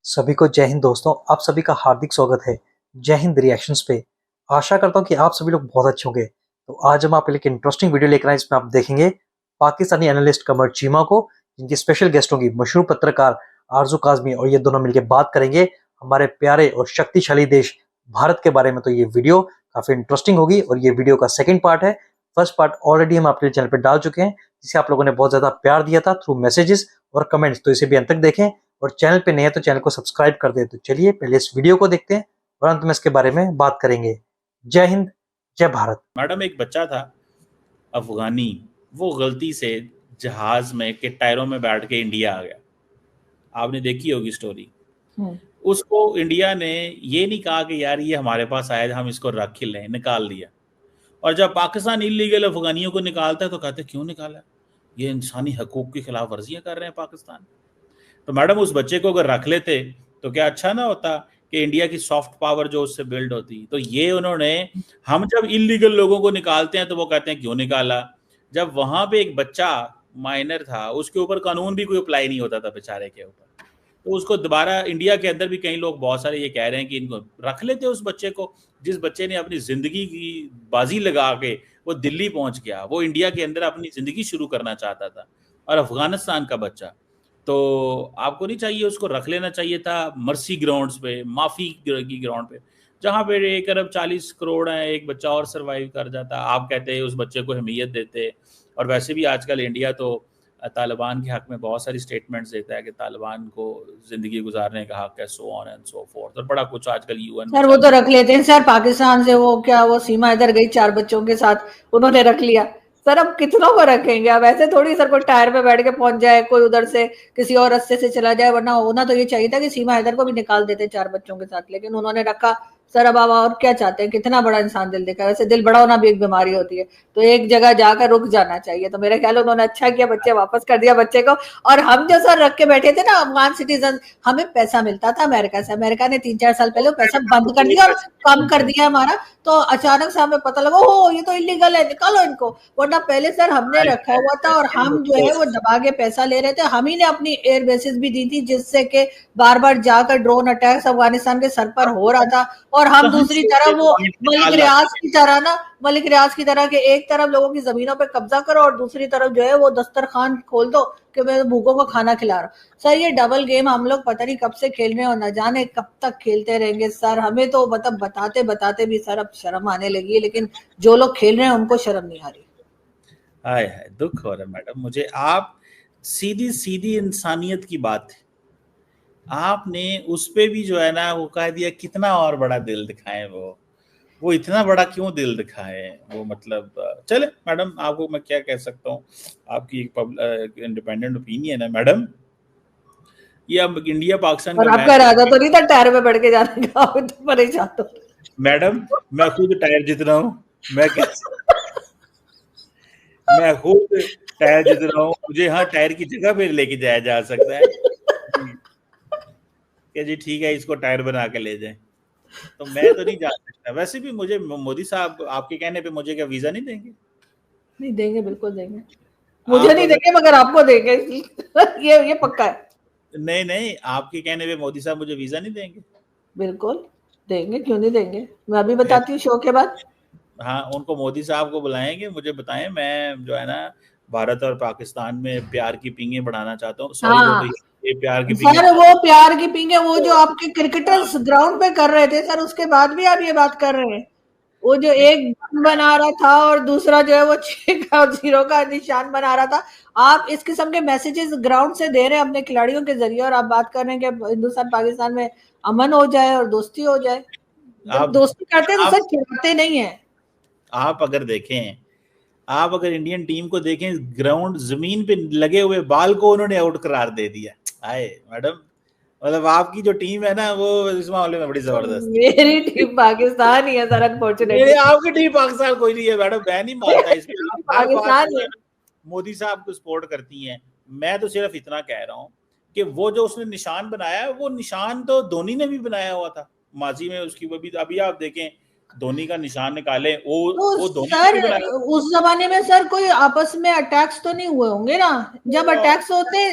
सभी को जय हिंद दोस्तों। आप सभी का हार्दिक स्वागत है जय हिंद रिएक्शंस पे। आशा करता हूँ कि आप सभी लोग बहुत अच्छे होंगे। तो आज हम आपके लिए एक इंटरेस्टिंग वीडियो लेकर आए, इसमें आप देखेंगे पाकिस्तानी एनालिस्ट कमर चीमा को, जिनकी स्पेशल गेस्ट होंगी मशहूर पत्रकार आरजू काजमी, और ये दोनों मिलकर बात करेंगे हमारे प्यारे और शक्तिशाली देश भारत के बारे में। तो ये वीडियो काफी इंटरेस्टिंग होगी और ये वीडियो का सेकंड पार्ट है। फर्स्ट पार्ट ऑलरेडी हम आपके चैनल पर डाल चुके हैं, जिसे आप लोगों ने बहुत ज्यादा प्यार दिया था थ्रू मैसेजेस और कमेंट्स। तो इसे भी अंत तक देखें और चैनल पे नए हैं तो चैनल को सब्सक्राइब कर दे। तो चलिए पहले इस वीडियो को देखते हैं और अंत में इसके बारे में बात करेंगे। जय हिंद, जय भारत। मैडम, एक बच्चा था अफगानी, वो गलती से जहाज में के टायरों में बैठ के इंडिया आ गया। आपने देखी होगी स्टोरी। उसको इंडिया ने ये नहीं कहा कि यार ये हमारे पास आया, हम इसको रख ही लें, निकाल दिया। और जब पाकिस्तान इलीगल अफगानियों को निकालता है तो कहते क्यों निकाला, ये इंसानी हकूक की खिलाफ वर्जियां कर रहे हैं पाकिस्तान। तो मैडम, उस बच्चे को अगर रख लेते तो क्या अच्छा ना होता कि इंडिया की सॉफ्ट पावर जो उससे बिल्ड होती। तो ये उन्होंने, हम जब इलीगल लोगों को निकालते हैं तो वो कहते हैं क्यों निकाला। जब वहां पे एक बच्चा माइनर था, उसके ऊपर कानून भी कोई अप्लाई नहीं होता था बेचारे के ऊपर, तो उसको दोबारा इंडिया के अंदर भी कई लोग बहुत सारे ये कह रहे हैं कि इनको रख लेते उस बच्चे को, जिस बच्चे ने अपनी जिंदगी की बाजी लगा के वो दिल्ली पहुंच गया, वो इंडिया के अंदर अपनी जिंदगी शुरू करना चाहता था, और अफगानिस्तान का बच्चा। तो आपको नहीं चाहिए, उसको रख लेना चाहिए था मर्सी ग्राउंड्स पे, माफी की ग्राउंड पे, जहां पे 1 अरब 40 करोड़ है, एक बच्चा और सरवाइव कर जाता। आप कहते हैं उस बच्चे को अहमियत देते। और वैसे भी आजकल इंडिया तो तालिबान के हक में बहुत सारी स्टेटमेंट्स देता है कि तालिबान को जिंदगी गुजारने का हक है, so on and so fourth, और बड़ा कुछ आजकल यूएन सर वो तो रख लेते हैं सर। पाकिस्तान से वो सीमा इधर गई 4 बच्चों के साथ, उन्होंने रख लिया। सर अब कितनों को रखेंगे? अब ऐसे थोड़ी सर कोई टायर पे बैठ के पहुंच जाए, कोई उधर से किसी और रास्ते से चला जाए। वरना होना तो ये चाहिए था कि सीमा इधर को भी निकाल देते 4 बच्चों के साथ, लेकिन उन्होंने रखा। सर अब आप और क्या चाहते हैं? कितना बड़ा इंसान दिल देखा। वैसे दिल बड़ा होना भी एक बीमारी होती है, तो एक जगह जाकर रुक जाना चाहिए। तो मेरे ख्याल उन्होंने अच्छा किया, बच्चे वापस कर दिया बच्चे को। और हम जो सर रख के बैठे थे ना अफगान सिटीजन, हमें पैसा मिलता था अमेरिका से। अमेरिका ने 3-4 साल पहले पैसा बंद कर दिया और कम कर दिया हमारा। तो अचानक से हमें पता लगा हो ये तो इलीगल है, निकालो इनको। वरना पहले सर हमने रखा हुआ था और हम जो है वो दबा के पैसा ले रहे थे। हम ही ने अपनी एयर बेसिस भी दी थी, जिससे कि बार बार जाकर ड्रोन अटैक्स अफगानिस्तान के सर पर हो रहा था। और हम दूसरी तरफ वो मलिक रियाज की तरह के एक तरफ लोगों की जमीनों पे कब्जा करो और दूसरी तरफ जो है वो दस्तरखान खोल दो कि मैं भूखों को खाना खिला रहा हूँ। सर ये डबल गेम हम लोग पता नहीं कब से खेल रहे हैं और न जाने कब तक खेलते रहेंगे सर। हमें तो मतलब बताते बताते भी सर अब शर्म आने लगी है, लेकिन जो लोग खेल रहे हैं उनको शर्म नहीं आ रही। हाय हाय, दुख हो रहा है मैडम मुझे। आप सीधी सीधी इंसानियत की बात है, आपने उस पे भी जो है ना वो कह दिया। कितना और बड़ा दिल दिखाएं, वो इतना बड़ा क्यों दिल दिखाए वो, मतलब चले मैडम, आपको मैं क्या कह सकता हूँ। आपकी एक इंडिपेंडेंट ओपिनियन है मैडम। ये अब इंडिया पाकिस्तान और का आपका मैच है इरादा तो नहीं था टायर में बैठ के जाने का? आप तो परेशान तो मैडम। मैं खुद टायर जीत रहा हूँ, मैं खुद टायर जीत रहा हूँ। मुझे हाँ टायर की जगह पे लेके जाया जा सकता है कि जी ठीक है, इसको टायर बना के ले जाए। तो मैं तो नहीं जा सकता। वैसे भी मुझे मोदी साहब आपके कहने पे मुझे क्या वीजा नहीं देंगे? नहीं देंगे, बिल्कुल देंगे। मुझे आप नहीं अगर देंगे मगर आपको देंगे। ये पक्का है। नहीं, आपके कहने पे मोदी साहब मुझे वीजा नहीं देंगे? बिल्कुल देंगे, क्यों नहीं देंगे। मैं अभी बताती हूँ शो के बाद। हाँ, उनको मोदी साहब को बुलाएंगे, मुझे बताएं। मैं जो है ना भारत और पाकिस्तान में प्यार की पींगे बढ़ाना चाहता हूँ। सॉरी, वो तो हाँ ये प्यार की पींगे सर, वो प्यार की पींगे वो जो आपके क्रिकेटर्स ग्राउंड पे कर रहे थे सर, उसके बाद भी आप ये बात कर रहे हैं। वो जो एक बन बना रहा था और दूसरा जो है वो 6 का 0 का निशान बना रहा था। आप इस किस्म के मैसेजेस ग्राउंड से दे रहे हैं अपने खिलाड़ियों के जरिए, और आप बात कर रहे हैं कि हिंदुस्तान पाकिस्तान में अमन हो जाए और दोस्ती हो जाए। जब आप दोस्ती करते हैं तो आप सर खिलाते नहीं है। आप अगर देखें, आप अगर इंडियन टीम को देखें, ग्राउंड जमीन पे लगे हुए बाल को उन्होंने आउट करार दे दिया। आए मैडम, मतलब आपकी जो टीम है ना वो इस मामले में बड़ी जबरदस्त है। मेरी टीम पाकिस्तान ही है सर, ये अनफॉर्चुनेटली। आपकी टीम पाकिस्तान कोई नहीं है मैडम, मैं नहीं मानता इसमें। आप हर बात पाकिस्तान जो ही है है। ना मोदी साहब को सपोर्ट करती हैं। मैं तो सिर्फ इतना कह रहा हूँ कि वो जो उसने निशान बनाया है, वो निशान तो धोनी ने भी बनाया हुआ था माजी में उसकी। वो भी अभी आप देखें धोनी का निशान निकाले, तो वो धोनी ने सर भी बनाया। उस जमाने में सर कोई आपस में अटैक्स तो नहीं हुए होंगे ना? जब अटैक्स होते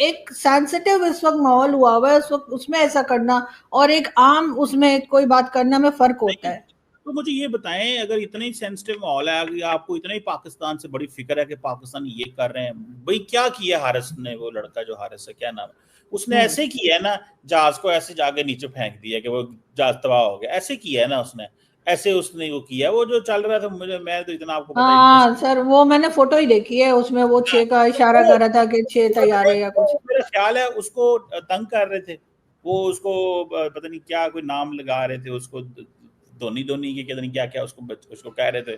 एक सेंसिटिव इस वक्त माहौल हुआ है, उस वक्त उसमें ऐसा करना और एक आम उसमें कोई बात करने में फर्क होता है। तो मुझे ये बताएं, अगर इतना ही सेंसिटिव माहौल है, अगर आपको इतना ही पाकिस्तान से बड़ी फिक्र है कि पाकिस्तान ये कर रहे हैं, भाई क्या किया हारिस ने, वो लड़का जो हारिस है, क्या नाम है, उसने ऐसे किया है ना, जहाज को ऐसे जाके नीचे फेंक दिया कि वो जहाज तबाह हो गया, ऐसे किया है ना उसने, ऐसे उसने वो किया, वो जो चल रहा था, मुझे, मैं तो इतना आपको पता हाँ सर, वो मैंने फोटो ही देखी है, उसमें वो 6 का इशारा कर रहा था कि 6 तैयार है या कुछ। मेरा ख्याल है उसको तंग कर रहे थे, वो उसको पता नहीं क्या कोई नाम लगा रहे थे उसको, धोनी धोनी के पता नहीं क्या क्या उसको कह रहे थे,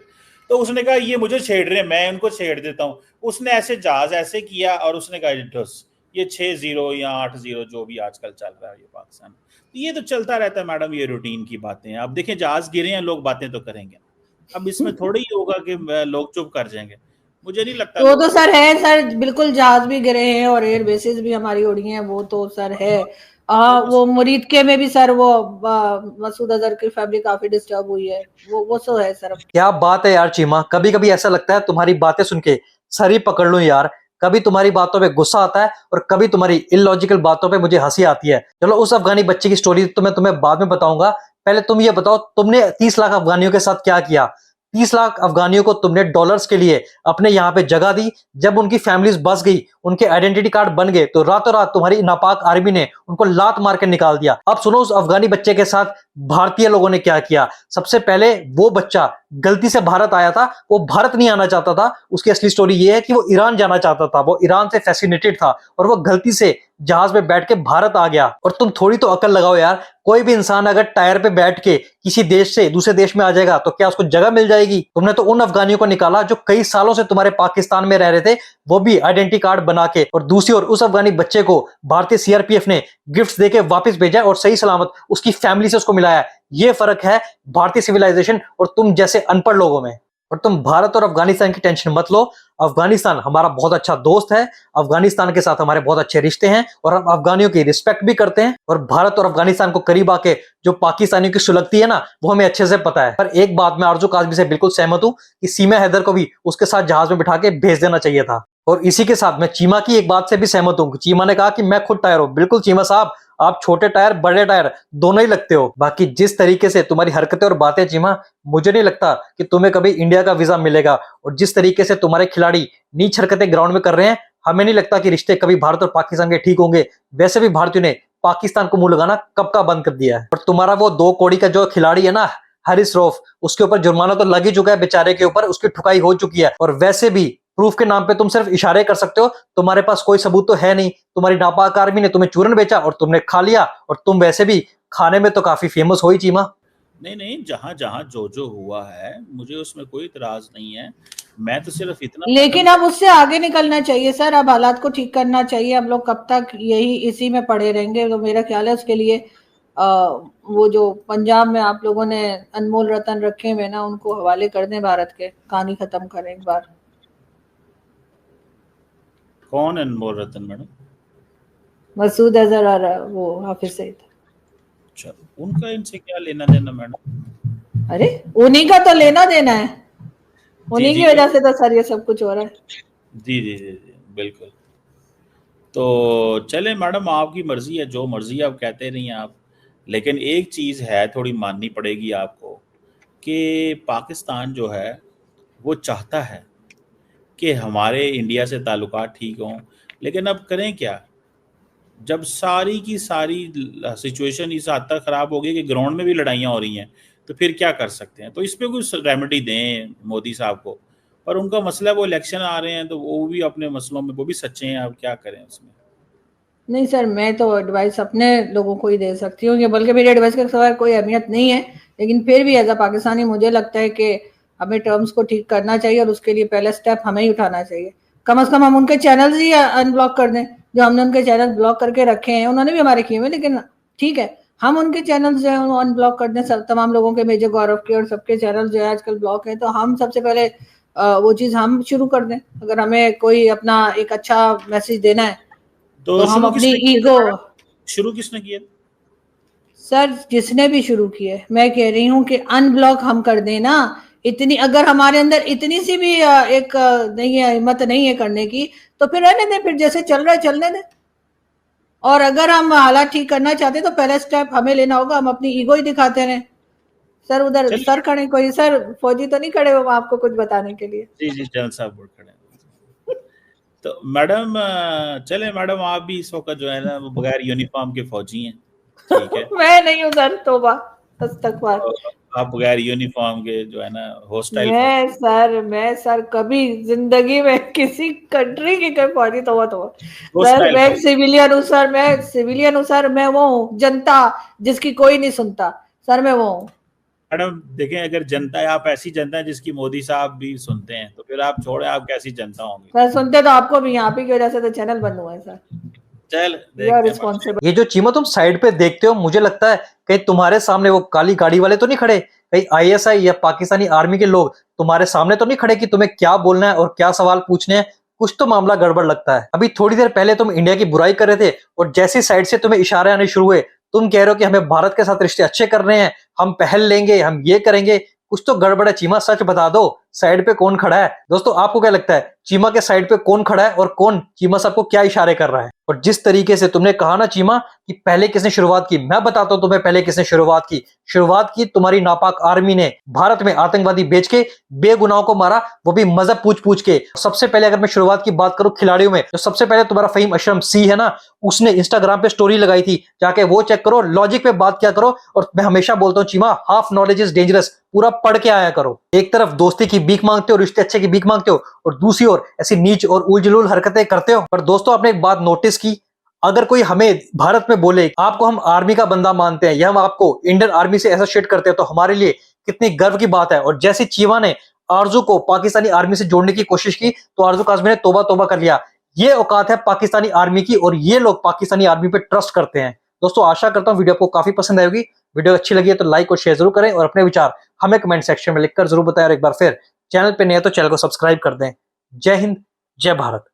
तो उसने कहा ये मुझे छेड़ रहे हैं, मैं उनको छेड़ देता हूँ, उसने ऐसे जहाज ऐसे किया और उसने कहा ये 6-0 या 8-0 जो भी आजकल चल रहा है ये पाकिस्तान, ये तो चलता रहता है मैडम, ये रूटीन की बातें हैं। अब देखें जहाज गिरे हैं, लोग बातें तो करेंगे, अब इसमें थोड़ी ही होगा कि लोग चुप कर जाएंगे, मुझे नहीं लगता। वो तो सर है सर, बिल्कुल जहाज भी गिरे हैं और एयर बेसिस भी हमारी उड़ी हैं, वो तो सर है। वो मुरीद के में भी सर वो मसूद अजहर की फैमिली काफी डिस्टर्ब हुई है, वो तो है सर। क्या बात है यार चीमा, कभी कभी ऐसा लगता है तुम्हारी बातें सुन के सर ही पकड़ लूं यार। कभी तुम्हारी बातों पे गुस्सा आता है और कभी तुम्हारी इलॉजिकल बातों पे मुझे हंसी आती है। चलो उस अफगानी बच्चे की स्टोरी तो मैं तुम्हें बाद में बताऊंगा, पहले तुम ये बताओ तुमने 30 लाख अफगानियों के साथ क्या किया। 30 लाख अफगानियों को तुमने डॉलर्स के लिए अपने यहाँ पे जगह दी, जब उनकी फैमिलीज बस गई, उनके आइडेंटिटी कार्ड बन गए, तो रातों रात तुम्हारी नापाक आर्मी ने उनको लात मार के निकाल दिया। अब सुनो उस अफगानी बच्चे के साथ भारतीय लोगों ने क्या किया। सबसे पहले वो बच्चा गलती से भारत आया था, वो भारत नहीं आना चाहता था। उसकी असली स्टोरी ये है कि वो ईरान जाना चाहता था, वो ईरान से फैसिनेटेड था और वो गलती से जहाज में बैठ के भारत आ गया। और तुम थोड़ी तो अकल लगाओ यार, कोई भी इंसान अगर टायर पे बैठ के किसी देश से दूसरे देश में आ जाएगा तो क्या उसको जगह मिल जाएगी? तुमने तो उन अफगानियों को निकाला जो कई सालों से तुम्हारे पाकिस्तान में रह रहे थे, वो भी आइडेंटिटी कार्ड बना के, और दूसरी ओर उस अफगानी बच्चे को भारतीय सीआरपीएफ ने गिफ्ट्स देके वापस भेजा और सही सलामत उसकी फैमिली से उसको मिलाया। ये फर्क है भारतीय सिविलाइजेशन और तुम जैसे अनपढ़ लोगों में। और तुम भारत और अफगानिस्तान की टेंशन मत लो, अफगानिस्तान हमारा बहुत अच्छा दोस्त है, अफगानिस्तान के साथ हमारे बहुत अच्छे रिश्ते हैं और हम अफगानियों की रिस्पेक्ट भी करते हैं। और भारत और अफगानिस्तान को करीब आके जो पाकिस्तानियों की सुलगती है ना, वो हमें अच्छे से पता है। पर एक बात मैं आरजू काजमी से बिल्कुल सहमत हूं कि सीमा हैदर को भी उसके साथ जहाज में बिठा के भेज देना चाहिए था। और इसी के साथ मैं चीमा की एक बात से भी सहमत हूं। चीमा ने कहा कि मैं खुद टायर हूं। बिल्कुल चीमा साहब, आप छोटे टायर बड़े टायर दोनों ही लगते हो। बाकी जिस तरीके से तुम्हारी हरकतें और बातें चीमा, मुझे नहीं लगता कि तुम्हें कभी इंडिया का वीजा मिलेगा। और जिस तरीके से तुम्हारे खिलाड़ी नीच हरकतें ग्राउंड में कर रहे हैं, हमें नहीं लगता कि रिश्ते कभी भारत और पाकिस्तान के ठीक होंगे। वैसे भी भारतीयों ने पाकिस्तान को मुंह लगाना कब का बंद कर दिया है। और तुम्हारा वो 2 कौड़ी का जो खिलाड़ी है ना, हारिस रऊफ, उसके ऊपर जुर्माना तो लग ही चुका है बेचारे के ऊपर, उसकी ठुकाई हो चुकी है। और वैसे भी प्रूफ के नाम पे तुम सिर्फ इशारे कर सकते हो, तुम्हारे पास कोई सबूत तो है नहीं। तुम्हारी नापाक आर्मी ने तुम्हें चूरन बेचा और तुमने खा लिया, और तुम वैसे भी खाने में तो काफी फेमस हो ही चीमा। नहीं, जहां जहां जो हुआ है मुझे उसमें कोई इतराज नहीं है, मैं तो सिर्फ इतना। लेकिन अब उससे आगे निकलना चाहिए सर, अब हालात को ठीक करना चाहिए। हम लोग कब तक यही इसी में पड़े रहेंगे? तो मेरा ख्याल है उसके लिए वो जो पंजाब में आप लोगों ने अनमोल रतन रखे हुए ना, उनको हवाले कर दें भारत के, कहानी खत्म करें एक बार। कौन अनमोल रतन मैडम? मसूद अजहर और वो हाफिज सईद। अच्छा, उनका इनसे क्या लेना देना मैडम? अरे उन्हीं का तो लेना देना है, उन्हीं जी की वजह से तो सर ये सब कुछ हो रहा है। जी जी जी जी बिल्कुल। तो चले मैडम, आपकी मर्जी है, जो मर्जी आप कहते रहिए आप, लेकिन एक चीज़ है थोड़ी माननी पड़ेगी आपको कि पाकिस्तान जो है वो चाहता है कि हमारे इंडिया से ताल्लुकात ठीक हों, लेकिन अब करें क्या, जब सारी की सारी सिचुएशन इस हद तक ख़राब हो गई कि ग्राउंड में भी लड़ाइयाँ हो रही हैं, तो फिर क्या कर सकते हैं? तो इस पर कुछ रेमेडी दें मोदी साहब को। पर उनका मसला, वो इलेक्शन आ रहे हैं तो वो भी अपने मसलों में वो भी सच्चे हैं, अब क्या करें उसमें। नहीं सर, मैं तो एडवाइस अपने लोगों को ही दे सकती हूँ, बल्कि मेरी एडवाइस के सवाल कोई अहमियत नहीं है। लेकिन फिर भी एज अ पाकिस्तानी मुझे लगता है कि हमें टर्म्स को ठीक करना चाहिए और उसके लिए पहला स्टेप हमें ही उठाना चाहिए। कम से कम हम उनके चैनल्स ही अनब्लॉक कर दें, जो हमने उनके चैनल ब्लॉक करके रखे हैं। उन्होंने भी हमारे किए हुए, लेकिन ठीक है, हम उनके चैनल्स जो है अनब्लॉक कर दें। सब तमाम लोगों के, मेजर गौरव के और सबके चैनल जो है आजकल ब्लॉक है, तो हम सबसे पहले वो चीज़ हम शुरू कर दें। अगर हमें कोई अपना एक अच्छा मैसेज देना है तो हम अपनी ईगो। शुरू किसने किया? सर जिसने भी शुरू किए, मैं कह रही हूँ कि अनब्लॉक हम कर दें ना, इतनी अगर हमारे अंदर इतनी सी भी एक नहीं है, हिम्मत नहीं है करने की, तो फिर रहने दें, फिर जैसे चल रहा है चलने दें। और अगर हम हालात ठीक करना चाहते हैं तो पहला स्टेप हमें लेना होगा, हम अपनी ईगो ही दिखाते रहे। सर उधर चलिए। सर खड़े, कोई सर फौजी तो नहीं खड़े हो आपको कुछ बताने के लिए? जी जी, जनरल साहब बोर्ड खड़े हैं। तो मैडम चले मैडम, आप भी इस वक्त जो है ना वो बगैर यूनिफॉर्म के फौजी हैं, ठीक है। मैं नहीं हूँ सर, तौबा इस्तगफार। तो आप बगैर यूनिफॉर्म के जो है ना हॉस्टाइल फौजी, मैं सर कभी जिंदगी में किसी कंट्री की कोई फौजी तो सर हॉस्टाइल मैं फौजी। सिविलियन हूँ सर, मैं सिविलियन हूँ सर, मैं वो हूँ जनता जिसकी कोई नहीं सुनता सर, मैं वो हूँ। मैडम देखें, अगर जनता है, आप ऐसी जनता है जिसकी मोदी साहब भी सुनते हैं, तो फिर आप छोड़े, आप कैसी जनता होंगी। सर सुनते तो आपको भी, यहाँ पे की वजह से तो चैनल बंद हुआ है सर। चल यू आर देखते हैं। रिस्पॉन्सिबल। ये जो चीमा तुम साइड पे देखते हो, मुझे लगता है कहीं तुम्हारे सामने वो काली गाड़ी वाले तो नहीं खड़े, कहीं आईएसआई या पाकिस्तानी आर्मी के लोग तुम्हारे सामने तो नहीं खड़े कि तुम्हें क्या बोलना है और क्या सवाल पूछने हैं। कुछ तो मामला गड़बड़ लगता है। अभी थोड़ी देर पहले तुम इंडिया की बुराई कर रहे थे और जैसी साइड से तुम्हें इशारे आने शुरू हुए, तुम कह रहे हो कि हमें भारत के साथ रिश्ते अच्छे करने हैं, हम पहल लेंगे, हम ये करेंगे। कुछ तो गड़बड़ है चीमा, सच बता दो, साइड पे कौन खड़ा है? दोस्तों आपको क्या लगता है, चीमा के साइड पे कौन खड़ा है और कौन चीमा साहब को क्या इशारे कर रहा है? और जिस तरीके से तुमने कहा ना चीमा कि पहले किसने शुरुआत की, मैं बताता हूं तुम्हें पहले किसने शुरुआत की तुम्हारी नापाक आर्मी ने। भारत में आतंकवादी बेच के बेगुनाहों को मारा, वो भी मजहब पूछ पूछ के। सबसे पहले अगर मैं शुरुआत की बात करूं खिलाड़ियों में, तो सबसे पहले तुम्हारा फहीम अशरम सी है ना, उसने इंस्टाग्राम पे स्टोरी लगाई थी, जाके वो चेक करो, लॉजिक पे बात किया करो। और मैं हमेशा बोलता हूं Cheema, half knowledge is dangerous, पूरा पढ़ के आया करो। एक तरफ दोस्ती की भीख मांगते हो, रिश्ते अच्छे की भीख मांगते हो, और दूसरी ओर ऐसी नीच और उलझुल हरकतें करते हो। पर दोस्तों आपने एक बात नोटिस की, अगर कोई हमें भारत में बोले आपको हम आर्मी का बंदा मानते हैं या हम आपको इंडियन आर्मी से एसोसिएट करते हैं, तो हमारे लिए कितनी गर्व की बात है। और जैसे चीमा ने आरजू को पाकिस्तानी आर्मी से जोड़ने की कोशिश की, तो आरजू काज़मी ने तौबा तौबा कर लिया। ये औकात है पाकिस्तानी आर्मी की, और ये लोग पाकिस्तानी आर्मी पे ट्रस्ट करते हैं। दोस्तों आशा करता हूं वीडियो आपको काफी पसंद आएगी। वीडियो अच्छी लगी है तो लाइक और शेयर जरूर करें, और अपने विचार हमें कमेंट सेक्शन में लिखकर जरूर बताएं। और एक बार फिर चैनल पे नए तो चैनल को सब्सक्राइब कर दें। जय हिंद, जय भारत।